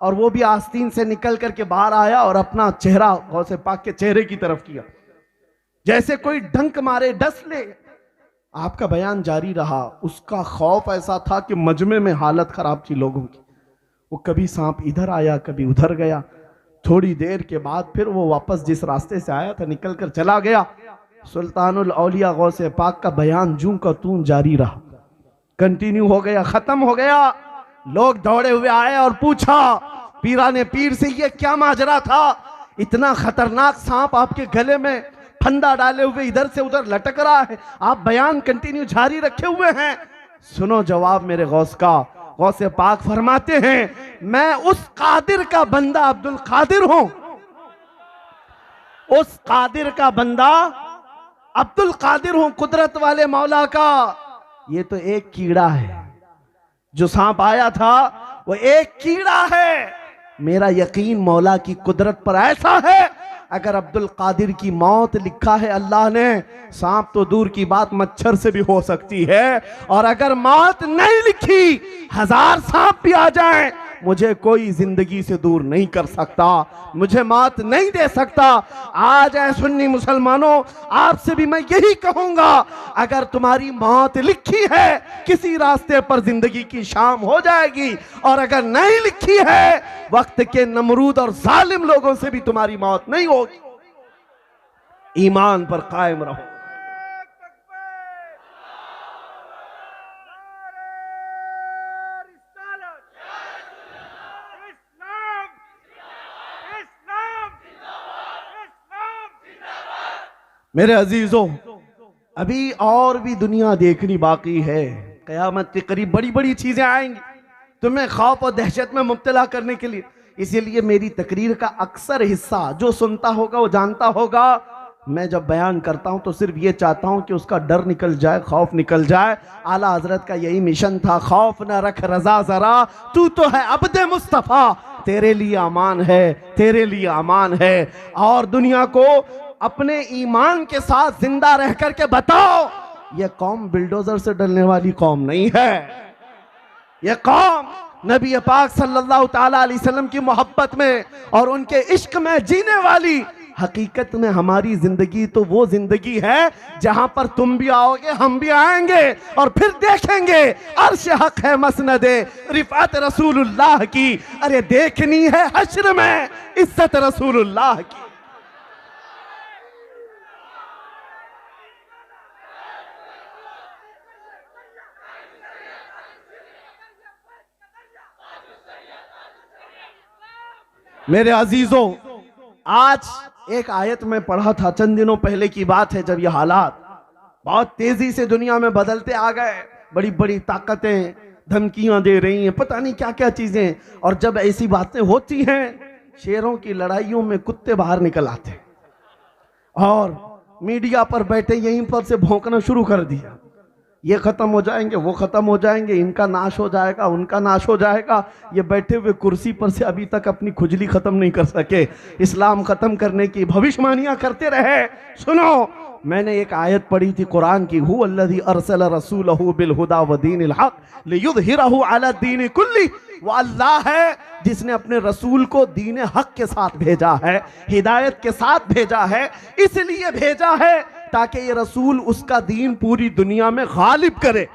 और वो भी आस्तीन से निकल करके बाहर आया और अपना चेहरा गौसे पाक के चेहरे की तरफ किया, जैसे कोई डंक मारे, डस ले। आपका बयान जारी रहा। उसका खौफ ऐसा था कि मजमे में हालत खराब थी लोगों की। वो कभी सांप इधर आया, कभी उधर गया। थोड़ी देर के बाद फिर वो वापस जिस रास्ते से आया था निकल कर चला गया। सुल्तानुल औलिया गौसे पाक का बयान जूं का तूं जारी रहा, कंटिन्यू हो गया, खत्म हो गया। लोग दौड़े हुए आए और पूछा पीराने पीर से, ये क्या माजरा था? इतना खतरनाक सांप आपके गले में फंदा डाले हुए इधर से उधर लटक रहा है, आप बयान कंटिन्यू जारी रखे हुए हैं। सुनो जवाब मेरे गौस का। गौसे पाक फरमाते हैं, मैं उस कादिर का बंदा अब्दुल कादिर हूं, उस कादिर का बंदा अब्दुल कादिर हूं, कुदरत वाले मौला का। ये तो एक कीड़ा है, जो सांप आया था वो एक कीड़ा है। मेरा यकीन मौला की कुदरत पर ऐसा है, अगर अब्दुल कादिर की मौत लिखा है अल्लाह ने, सांप तो दूर की बात मच्छर से भी हो सकती है। और अगर मौत नहीं लिखी, 1000 सांप भी आ जाएं, मुझे कोई जिंदगी से दूर नहीं कर सकता, मुझे मौत नहीं दे सकता। आज ऐ सुन्नी मुसलमानों, आपसे भी मैं यही कहूंगा, अगर तुम्हारी मौत लिखी है, किसी रास्ते पर जिंदगी की शाम हो जाएगी। और अगर नहीं लिखी है, वक्त के नमरूद और जालिम लोगों से भी तुम्हारी मौत नहीं होगी। ईमान पर कायम रहो। मेरे अजीजों, अभी और भी दुनिया देखनी बाकी है। क़यामत के करीब बड़ी बड़ी चीजें आएंगी तुम्हें खौफ और दहशत में मुब्तला करने के लिए। इसीलिए मेरी तकरीर का अक्सर हिस्सा जो सुनता होगा वो जानता होगा, मैं जब बयान करता हूं तो सिर्फ ये चाहता हूं कि उसका डर निकल जाए, खौफ निकल जाए। आला हजरत का यही मिशन था, खौफ न रख रजा जरा, तू तो है अब्दे मुस्तफ़ा, तेरे लिए अमान है, तेरे लिए अमान है। और दुनिया को अपने ईमान के साथ जिंदा रह करके बताओ, यह कौम बिल्डोजर से डरने वाली कौम नहीं है। यह कौम नबी पाक सल्लल्लाहु ताला अलैहि वसल्लम की मोहब्बत में और उनके इश्क में जीने वाली। हकीकत में हमारी जिंदगी तो वो जिंदगी है जहां पर तुम भी आओगे, हम भी आएंगे और फिर देखेंगे अर्श हक है मसनदे रिफात रसूलुल्लाह की। अरे देखनी है हश्र में इज्जत रसूलुल्लाह की। मेरे अजीजों, आज एक आयत में पढ़ा था, चंद दिनों पहले की बात है, जब ये हालात बहुत तेजी से दुनिया में बदलते आ गए, बड़ी बड़ी ताकतें धमकियां दे रही हैं, पता नहीं क्या क्या चीजें। और जब ऐसी बातें होती हैं, शेरों की लड़ाइयों में कुत्ते बाहर निकल आते और मीडिया पर बैठे यहीं पर से भौंकना शुरू कर दिया, ये खत्म हो जाएंगे, वो खत्म हो जाएंगे, इनका नाश हो जाएगा, उनका नाश हो जाएगा। ये बैठे हुए कुर्सी पर से अभी तक अपनी खुजली खत्म नहीं कर सके, इस्लाम खत्म करने की भविष्यवाणियां करते रहे। सुनो, मैंने एक आयत पढ़ी थी कुरान की, हु अल्लज़ी अरसल रसूलहु बिल हुदा व दीनिल हक लियुज़हिरहु अला दीनि कुल्ली। वो अल्लाह है जिसने अपने रसूल को दीन हक के साथ भेजा है, हिदायत के साथ भेजा है। इसलिए भेजा है ताकि ये रसूल उसका दीन पूरी दुनिया में गालिब करे।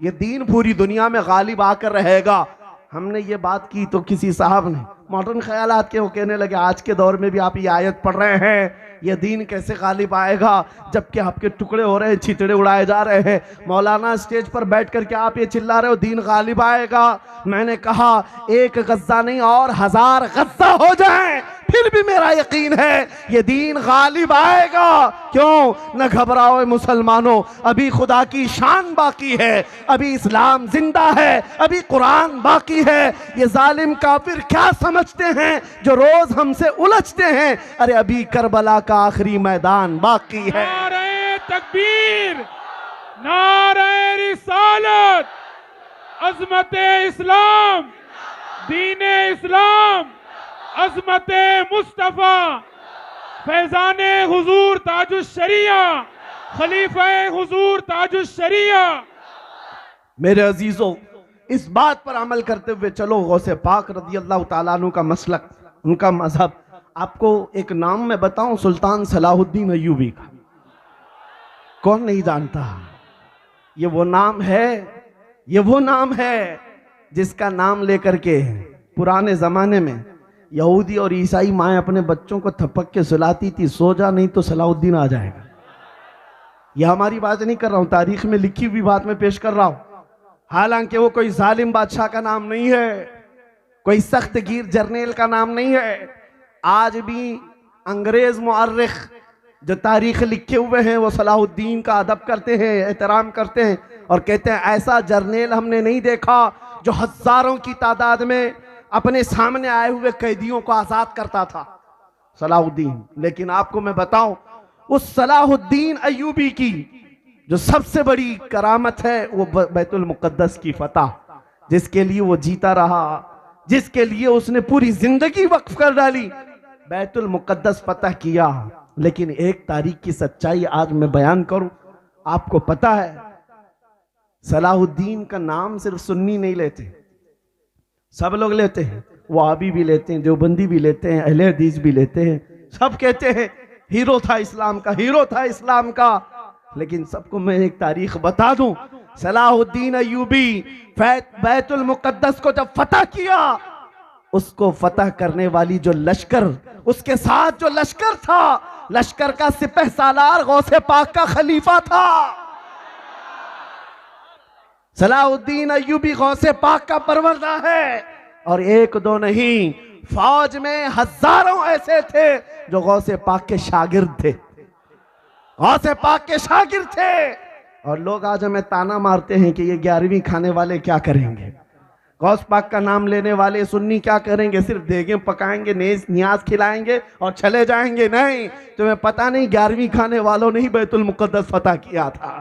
ये दीन पूरी दुनिया में गालिब आकर रहेगा। हमने ये बात की तो किसी साहब ने मॉडर्न ख्यालात के वो कहने लगे, आज के दौर में भी आप ये आयत पढ़ रहे हैं, ये दीन कैसे गालिब आएगा जबकि आपके टुकड़े हो रहे हैं, छितड़े उड़ाए जा रहे हैं। मौलाना स्टेज पर बैठ करके आप ये चिल्ला रहे हो दीन गालिब आएगा। मैंने कहा एक गज्जा नहीं और 1000 गज्जा हो जाएं फिर भी मेरा यकीन है ये दीन गालिब आएगा। क्यों न घबराओ मुसलमानों, अभी खुदा की शान बाकी है, अभी इस्लाम जिंदा है, अभी कुरान बाकी है। ये जालिम काफिर क्या समझते हैं जो रोज हमसे उलझते हैं? अरे अभी करबला का आखिरी मैदान बाकी है। नारे तकबीर, नारे रिसालत, अज़मते इस्लाम, दीने इस्लाम, अज़मते मुस्तफ़ा, फैज़ाने हुजूर ताजुश शरिया, खलीफा हुजूर ताजुश शरिया। मेरे अजीजों, इस बात पर अमल करते हुए चलो, गौसे पाक रज़ी अल्लाह ताला अन्हु का मसलक, उनका मजहब। आपको एक नाम मैं बताऊं, सुल्तान सलाहुद्दीन अय्यूबी का। कौन नहीं जानता? ये वो नाम है, ये वो नाम है जिसका नाम लेकर के पुराने जमाने में यहूदी और ईसाई माएँ अपने बच्चों को थपक के सुलाती थी, सो जा नहीं तो सलाहुद्दीन आ जाएगा। यह हमारी बात नहीं कर रहा हूं, तारीख में लिखी हुई बात में पेश कर रहा हूं। हालांकि वो कोई जालिम बादशाह का नाम नहीं है, कोई सख्त गिर जर्नेल का नाम नहीं है। आज भी अंग्रेज मुअर्रिख जो तारीख लिखे हुए हैं वो सलाहुद्दीन का अदब करते हैं, एहतराम करते हैं और कहते हैं ऐसा जर्नेल हमने नहीं देखा जो हजारों की तादाद में अपने सामने आए हुए कैदियों को आजाद करता था, सलाहुद्दीन। लेकिन आपको मैं बताऊं, उस सलाहुद्दीन अय्यूबी की जो सबसे बड़ी करामत है वो बैतुल मुक़द्दस की फतह, जिसके लिए वो जीता रहा, जिसके लिए उसने पूरी जिंदगी वक्फ कर डाली, बैतुल मुक़द्दस फतह किया। लेकिन एक तारीख की सच्चाई आज मैं बयान करूं। आपको पता है सलाहुद्दीन का नाम सिर्फ सुन्नी नहीं लेते, सब लोग लेते हैं, वहाबी भी लेते हैं, देवबंदी भी लेते हैं, अहले हदीस भी लेते हैं। सब कहते हैं हीरो था इस्लाम का, हीरो था इस्लाम का। लेकिन सबको मैं एक तारीख बता दूं, सलाहुद्दीन अय्यूबी बैतुल मुक़द्दस को जब फतह किया, उसको फतह करने वाली जो लश्कर, उसके साथ जो लश्कर था, लश्कर का सिपह सालार गौसे पाक का खलीफा था। सलाहुद्दीन अय्यूबी गौसे पाक का परवरदा है। और एक दो नहीं, फौज में हजारों ऐसे थे जो गौसे पाक के शागिर्द थे। गौसे पाक के शागिर्द थे। और लोग आज हमें ताना मारते हैं कि ये 11वीं खाने वाले क्या करेंगे, गौस पाक का नाम लेने वाले सुन्नी क्या करेंगे, सिर्फ देगें पकाएंगे, नेज नियाज खिलाएंगे और चले जाएंगे। नहीं, तुम्हें पता नहीं 11वीं खाने वालों ने ही बैतुल मुकद्दस फतह किया था।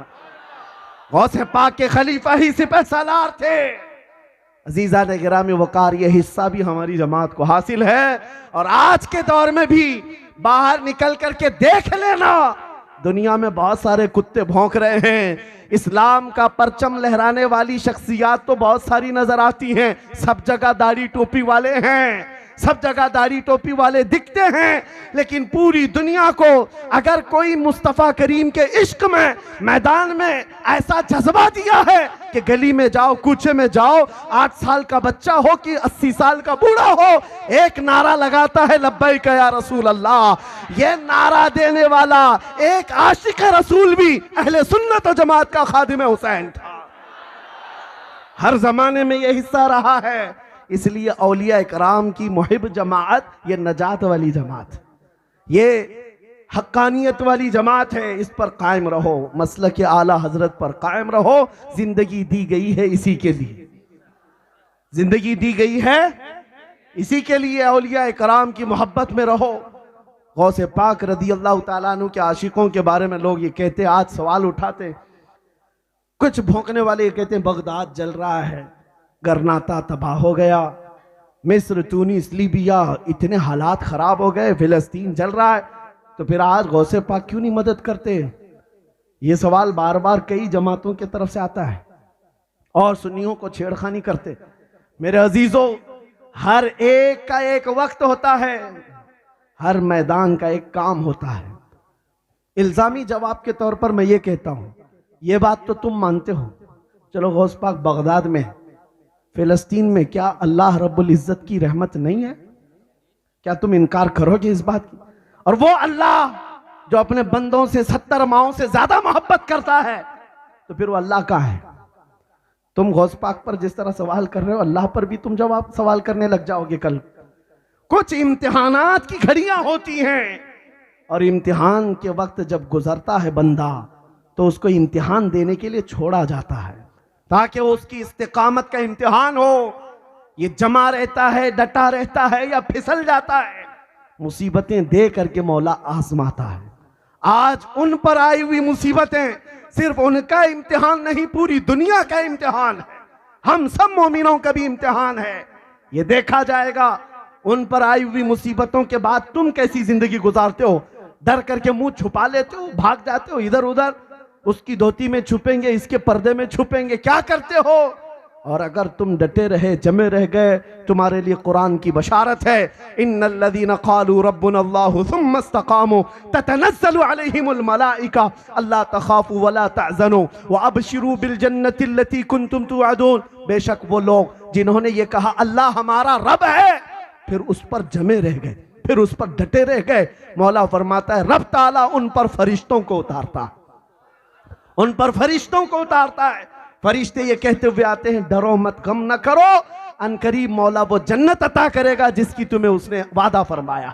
गौस पाक के खलीफा ही सिपहसालार थे। अजीजा ने गिरामी वकार, ये हिस्सा भी हमारी जमात को हासिल है। और आज के दौर में भी बाहर निकल करके देख लेना, दुनिया में बहुत सारे कुत्ते भौंक रहे हैं। इस्लाम का परचम लहराने वाली शख्सियात तो बहुत सारी नजर आती हैं, सब जगह दाढ़ी टोपी वाले हैं, सब जगह दाढ़ी टोपी वाले दिखते हैं। लेकिन पूरी दुनिया को अगर कोई मुस्तफ़ा करीम के इश्क में मैदान में ऐसा जज्बा दिया है कि गली में जाओ, कूचे में जाओ, 8 साल का बच्चा हो कि 80 साल का बूढ़ा हो, एक नारा लगाता है लब्बैक या रसूल अल्लाह। ये नारा देने वाला एक आशिक रसूल भी अहले सुन्नत व जमात का खादिम हुसैन था। हर जमाने में यह हिस्सा रहा है। इसलिए औलिया इकराम की मुहिब जमात ये नजात वाली जमात, ये हक्कानियत वाली जमात है। इस पर कायम रहो, मसलक आला हजरत पर कायम रहो। जिंदगी दी गई है इसी के लिए, जिंदगी दी गई है इसी के लिए। औलिया इकराम की मोहब्बत में रहो। गौसे पाक रदी अल्लाह ताला अन्हु के आशिकों के बारे में लोग ये कहते, आज सवाल उठाते, कुछ भौंकने वाले ये कहते हैं बगदाद जल रहा है, गरनाता तबाह हो गया, मिस्र, तुनीस, लीबिया इतने हालात खराब हो गए, फिलिस्तीन जल रहा है, तो फिर आज गौसे पाक क्यों नहीं मदद करते? ये सवाल बार बार कई जमातों की तरफ से आता है और सुन्नियों को छेड़खानी करते। मेरे अजीजों, हर एक का एक वक्त होता है, हर मैदान का एक काम होता है। इल्जामी जवाब के तौर पर मैं ये कहता हूं, ये बात तो तुम मानते हो, चलो गौस पाक बगदाद में, फिलिस्तीन में क्या अल्लाह रब्बुल इज्जत की रहमत नहीं है? क्या तुम इनकार करोगे इस बात की? और वो अल्लाह जो अपने बंदों से 70 माओं से ज्यादा मोहब्बत करता है, तो फिर वो अल्लाह का है। तुम गौस पाक पर जिस तरह सवाल कर रहे हो, अल्लाह पर भी तुम जवाब सवाल करने लग जाओगे कल। कुछ इम्तिहानात की घड़ियां होती हैं और इम्तिहान के वक्त जब गुजरता है बंदा, तो उसको इम्तिहान देने के लिए छोड़ा जाता है ताकि उसकी इस्तिकामत का इम्तिहान हो। ये जमा रहता है, डटा रहता है या फिसल जाता है, मुसीबतें दे करके मौला आजमाता है। आज उन पर आई हुई मुसीबतें सिर्फ उनका इम्तिहान नहीं, पूरी दुनिया का इम्तिहान है, हम सब मोमिनों का भी इम्तिहान है। ये देखा जाएगा उन पर आई हुई मुसीबतों के बाद तुम कैसी जिंदगी गुजारते हो। डर करके मुंह छुपा लेते हो, भाग जाते हो इधर उधर, उसकी धोती में छुपेंगे, इसके पर्दे में छुपेंगे, क्या करते हो? और अगर तुम डटे रहे, जमे रह गए, तुम्हारे लिए कुरान की बशारत है, इन्नल्लज़ीना क़ालू रब्बुनल्लाहु सुम्मा इस्तक़ामू ततनज़्ज़लु अलैहिमुल मलाइका अल्ला तख़ाफ़ू वला तहज़नू व अबशिरू बिल जन्नति अल्लती कुंतुम तुअदून। बेशक वो लोग जिन्होंने ये कहा अल्लाह हमारा रब है, फिर उस पर जमे रह गए, फिर उस पर डटे रह गए, मौला फरमाता है रब ताला उन पर फरिश्तों को उतारता, उन पर फरिश्तों को उतारता है। फरिश्ते ये कहते हुए आते हैं डरो मत, गम न करो, अनकरीब मौला वो जन्नत अता करेगा जिसकी तुम्हें उसने वादा फरमाया।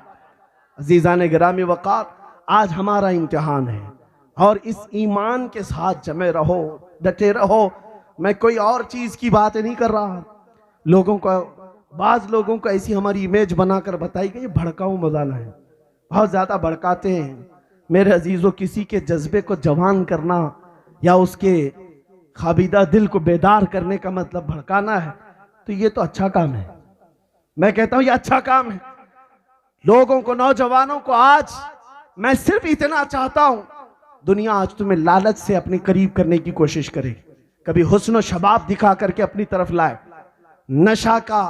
अजीजान गिरामी वक़ार, आज हमारा इम्तिहान है और इस ईमान के साथ जमे रहो, डटे रहो। मैं कोई और चीज की बात नहीं कर रहा। लोगों को, बाज लोगों को ऐसी हमारी इमेज बनाकर बताई गई, भड़काऊ मौलाना है, बहुत ज्यादा भड़काते हैं। मेरे अजीजों, किसी के जज्बे को जवान करना या उसके खाबिदा दिल को बेदार करने का मतलब भड़काना है, तो ये तो अच्छा काम है। मैं कहता हूं ये अच्छा काम है। लोगों को, नौजवानों को आज मैं सिर्फ इतना चाहता हूं, दुनिया आज तुम्हें लालच से अपने करीब करने की कोशिश करे, कभी हुस्न शबाब दिखा करके अपनी तरफ लाए। नशा का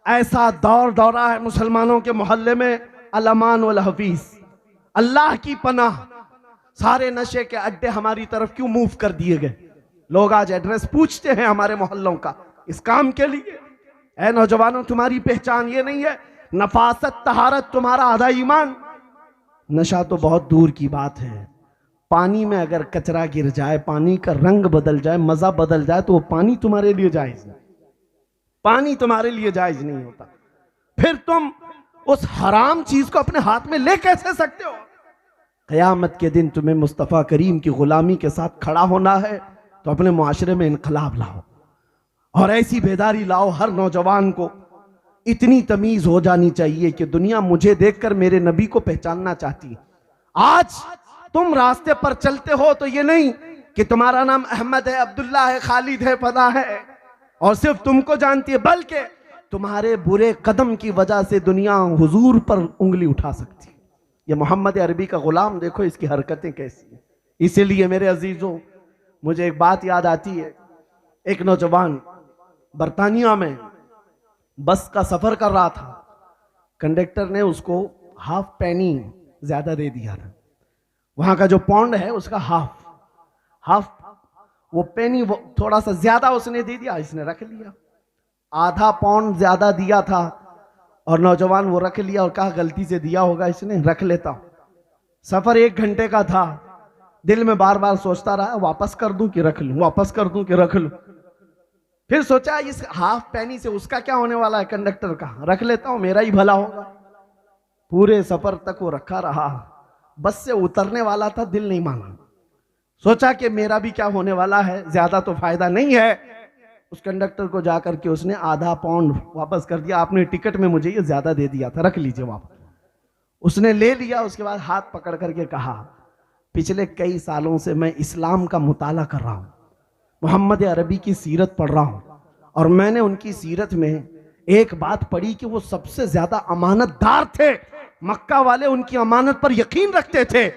ऐसा दौर दौरा है मुसलमानों के मोहल्ले में, अल-अमान वल हफीज, अल्लाह की पनाह। सारे नशे के अड्डे हमारी तरफ क्यों मूव कर दिए गए? लोग आज एड्रेस पूछते हैं हमारे मोहल्लों का इस काम के लिए। ऐ नौजवानों, तुम्हारी पहचान ये नहीं है, नफासत तहारत तुम्हारा आधा ईमान। नशा तो बहुत दूर की बात है, पानी में अगर कचरा गिर जाए, पानी का रंग बदल जाए, मजा बदल जाए, तो वो पानी तुम्हारे लिए जायज नहीं, पानी तुम्हारे लिए जायज नहीं होता। फिर तुम उस हराम चीज को अपने हाथ में ले कैसे सकते हो? क़यामत के दिन तुम्हें मुस्तफ़ा करीम की ग़ुलामी के साथ खड़ा होना है तो अपने मुआशरे में इनकलाब लाओ और ऐसी बेदारी लाओ, हर नौजवान को इतनी तमीज़ हो जानी चाहिए कि दुनिया मुझे देखकर मेरे नबी को पहचानना चाहती है। आज तुम रास्ते पर चलते हो तो ये नहीं कि तुम्हारा नाम अहमद है, अब्दुल्ला है, खालिद है, फला है और सिर्फ तुमको जानती है, बल्कि तुम्हारे बुरे कदम की वजह से दुनिया हुजूर पर उंगली उठा सकती है। ये मोहम्मद अरबी का गुलाम देखो, इसकी हरकतें कैसी हैं। इसीलिए मेरे अजीजों, मुझे एक बात याद आती है। एक नौजवान बरतानिया में बस का सफर कर रहा था, कंडक्टर ने उसको हाफ पेनी ज्यादा दे दिया था। वहां का जो पौंड है उसका हाफ वो पेनी वो थोड़ा सा ज्यादा उसने दे दिया, इसने रख लिया। आधा पौंड ज्यादा दिया था और नौजवान वो रख लिया और कहा गलती से दिया होगा इसने, रख लेता हूं। सफर 1 घंटे का था, दिल में बार बार सोचता रहा वापस कर दूं कि रख लूं, वापस कर दूं कि रख लूं। फिर सोचा इस हाफ पेनी से उसका क्या होने वाला है, कंडक्टर का, रख लेता हूं, मेरा ही भला होगा। पूरे सफर तक वो रखा रहा। बस से उतरने वाला था, दिल नहीं माना, सोचा कि मेरा भी क्या होने वाला है, ज्यादा तो फायदा नहीं है। उस कंडक्टर को जाकर के उसने आधा पाउंड वापस कर दिया, आपने टिकट में मुझे ये ज्यादा दे दिया था, रख लीजिए वापस। उसने ले लिया। उसके बाद हाथ पकड़ करके कहा, पिछले कई सालों से मैं इस्लाम का मुताला कर रहा हूं, मोहम्मद अरबी की सीरत पढ़ रहा हूं और मैंने उनकी सीरत में एक बात पढ़ी कि वो सबसे ज्यादा अमानतदार थे। मक्का वाले उनकी अमानत पर यकीन रखते थे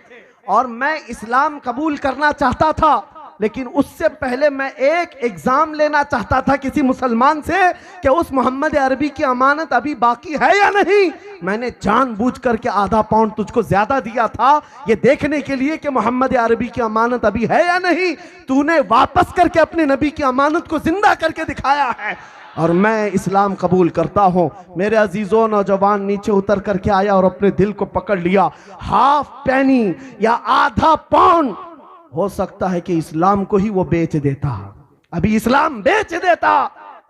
और मैं इस्लाम कबूल करना चाहता था, लेकिन उससे पहले मैं एक एग्जाम लेना चाहता था किसी मुसलमान से कि उस मोहम्मद अरबी की अमानत अभी बाकी है या नहीं। मैंने जानबूझ करके आधा पाउंड तुझको ज्यादा दिया था ये देखने के लिए कि मोहम्मद अरबी की अमानत अभी है या नहीं। तूने वापस करके अपने नबी की अमानत को जिंदा करके दिखाया है और मैं इस्लाम कबूल करता हूं। मेरे अजीजों, नौजवान नीचे उतर करके आया और अपने दिल को पकड़ लिया। हाफ पेनी या आधा पाउंड, हो सकता है कि इस्लाम को ही वो बेच देता, अभी इस्लाम बेच देता।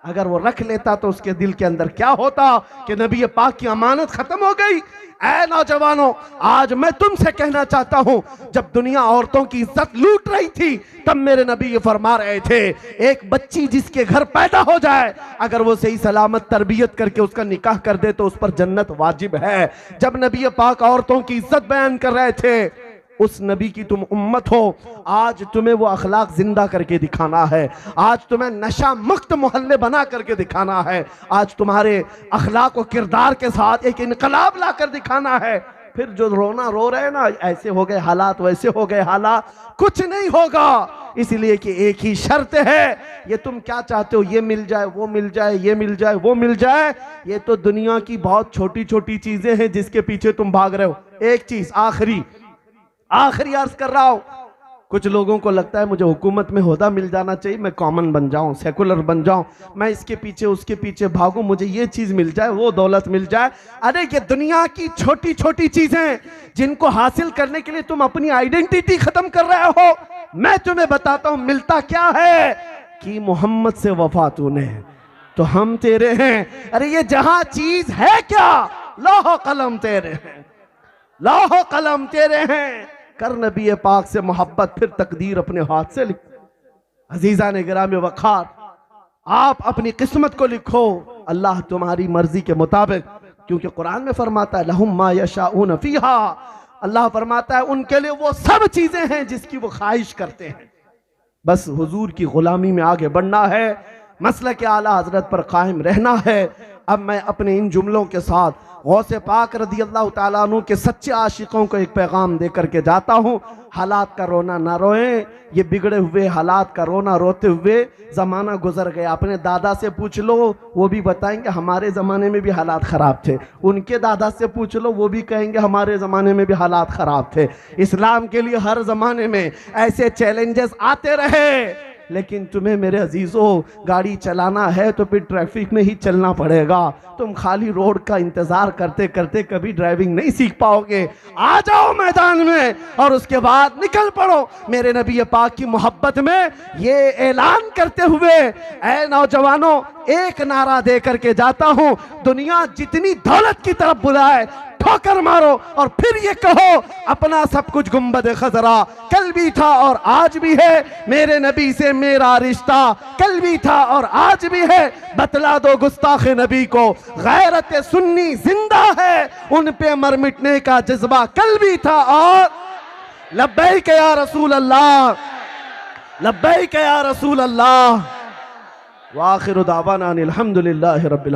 अगर वो रख लेता तो उसके दिल के अंदर क्या होता कि नबी पाक की अमानत खत्म हो गई। ऐ नौजवानों, आज मैं तुमसे कहना चाहता हूं, जब दुनिया औरतों की इज्जत लूट रही थी तब मेरे नबी ये फरमा रहे थे, एक बच्ची जिसके घर पैदा हो जाए अगर वो सही सलामत तरबियत करके उसका निकाह कर दे तो उस पर जन्नत वाजिब है। जब नबी पाक औरतों की इज्जत बयान कर रहे थे, उस नबी की तुम उम्मत हो, आज तुम्हें वो अखलाक जिंदा करके दिखाना है। आज तुम्हें नशा मुक्त मोहल्ले बना करके दिखाना है। आज तुम्हारे अखलाक और किरदार के साथ एक इनकलाब ला कर दिखाना है। फिर जो रोना रो रहे हैं ना, ऐसे हो गए हालात, वैसे हो गए हालात, कुछ नहीं होगा। इसलिए कि एक ही शर्त है, ये तुम क्या चाहते हो, ये मिल जाए, वो मिल जाए, ये मिल जाए, वो मिल जाए, ये तो दुनिया की बहुत छोटी छोटी चीजें हैं जिसके पीछे तुम भाग रहे हो। एक चीज आखिरी अर्ज कर रहा हूं, कुछ लोगों को लगता है मुझे हुकूमत में ओहदा मिल जाना चाहिए, मैं कॉमन बन जाऊं, सेकुलर बन जाऊं, मैं इसके पीछे उसके पीछे भागूं, मुझे ये चीज मिल जाए, वो दौलत मिल जाए। अरे ये दुनिया की छोटी छोटी चीजें जिनको हासिल करने के लिए तुम अपनी आइडेंटिटी खत्म कर रहे हो। मैं तुम्हें बताता हूं मिलता क्या है कि मोहम्मद से वफा तूने तो हम तेरे हैं। अरे ये जहां चीज है क्या, लौह कलम तेरे हैं, लौह कलम तेरे हैं। कर नबी पाक से मोहब्बत, फिर तकदीर अपने हाथ से लिख। अजीजा ने गिराम वखार, आप अपनी किस्मत को लिखो अल्लाह तुम्हारी मर्जी के मुताबिक, क्योंकि कुरान में फरमाता है लहुम मा यशाऊन फीहा, अल्लाह फरमाता है उनके लिए वो सब चीजें हैं जिसकी वो ख्वाहिश करते हैं। बस हुजूर की गुलामी में आगे बढ़ना है, मसलक आला हजरत पर कायम रहना है। अब मैं अपने इन जुमलों के साथ गौसे पाक रज़ी अल्लाह ताला अन्हु के सच्चे आशिकों को एक पैगाम दे करके जाता हूँ। हालात का रोना ना रोएं, ये बिगड़े हुए हालात का रोना रोते हुए ज़माना गुजर गया। अपने दादा से पूछ लो, वो भी बताएंगे हमारे ज़माने में भी हालात ख़राब थे। उनके दादा से पूछ लो, वो भी कहेंगे हमारे ज़माने में भी हालात ख़राब थे। इस्लाम के लिए हर ज़माने में ऐसे चैलेंजेस आते रहे, लेकिन तुम्हें मेरे अजीजों गाड़ी चलाना है तो फिर ट्रैफिक में ही चलना पड़ेगा। तुम खाली रोड का इंतजार करते करते कभी ड्राइविंग नहीं सीख पाओगे। आ जाओ मैदान में और उसके बाद निकल पड़ो मेरे नबी पाक की मोहब्बत में। ये ऐलान करते हुए ऐ नौजवानों, एक नारा दे करके जाता हूं, दुनिया जितनी दौलत की तरफ बुलाए ठोकर मारो और फिर ये कहो अपना सब कुछ गुंबद खजरा कल भी था और आज भी है, मेरे नबी से मेरा रिश्ता कल भी था और आज भी है। बतला दो गुस्ताख नबी को गैरत सुन्नी जिंदा है, उन पे मर मिटने का जज्बा कल भी था और लब्बैक या रसूल अल्लाह, लब्बैक या रसूल अल्लाह। व आखिरु दावाना अनिल हम्दुलिल्लाहि रब्बिल आलमीन।